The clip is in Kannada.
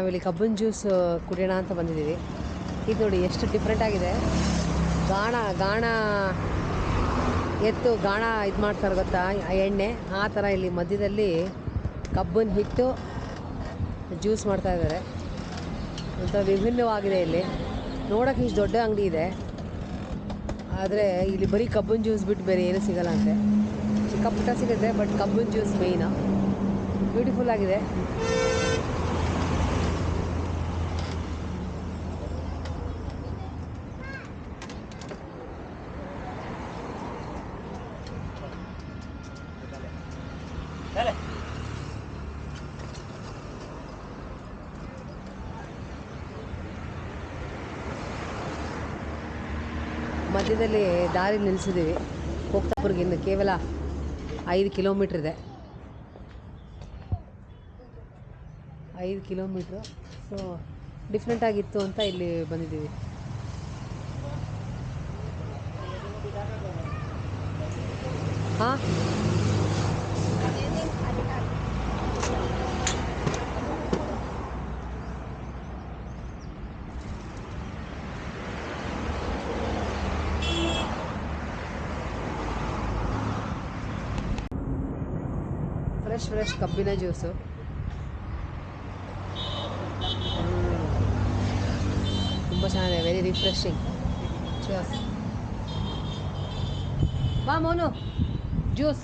ನಾವಿಲ್ಲಿ ಕಬ್ಬಿನ ಜ್ಯೂಸ್ ಕುಡಿಯೋಣ ಅಂತ ಬಂದಿದ್ದೀವಿ. ಇದು ನೋಡಿ ಎಷ್ಟು ಡಿಫ್ರೆಂಟ್ ಆಗಿದೆ. ಗಾಣ ಎತ್ತು ಗಾಣ ಇದು ಮಾಡ್ತಾರೆ ಗೊತ್ತಾ, ಎಣ್ಣೆ ಆ ಥರ ಇಲ್ಲಿ ಮಧ್ಯದಲ್ಲಿ ಕಬ್ಬಿನ ಹಿಟ್ಟು ಜ್ಯೂಸ್ ಮಾಡ್ತಾಯಿದ್ದಾರೆ. ಒಂಥರ ವಿಭಿನ್ನವಾಗಿದೆ. ಇಲ್ಲಿ ನೋಡೋಕ್ಕೆ ಇಷ್ಟು ದೊಡ್ಡ ಅಂಗಡಿ ಇದೆ, ಆದರೆ ಇಲ್ಲಿ ಬರೀ ಕಬ್ಬಿನ ಜ್ಯೂಸ್ ಬಿಟ್ಟು ಬೇರೆ ಏನೂ ಸಿಗಲ್ಲ ಅಂತೆ. ಚಿಕ್ಕ ಪುಟ್ಟ ಸಿಗುತ್ತೆ, ಬಟ್ ಕಬ್ಬಿನ ಜ್ಯೂಸ್ ಮೇಯ್ನು. ಬ್ಯೂಟಿಫುಲ್ ಆಗಿದೆ. ಮಧ್ಯದಲ್ಲಿ ದಾರಿ ನಿಲ್ಲಿಸಿದ್ದೀವಿ. ಹೋಗ್ತಾಪುರ್ಗೆ ಇನ್ನು ಕೇವಲ 5 ಕಿಲೋಮೀಟ್ರ್ ಇದೆ. 5 ಕಿಲೋಮೀಟ್ರು. ಸೊ ಡಿಫ್ರೆಂಟಾಗಿತ್ತು ಅಂತ ಇಲ್ಲಿ ಬಂದಿದ್ದೀವಿ. ಹಾಂ, ಫ್ರೆಶ್ ಕಬ್ಬಿನ ಜ್ಯೂಸು. ತುಂಬ ಚೆನ್ನಾಗಿದೆ, ವೆರಿ ರಿಫ್ರೆಶಿಂಗ್. ಬಾ ಮೋನು, ಜ್ಯೂಸ್.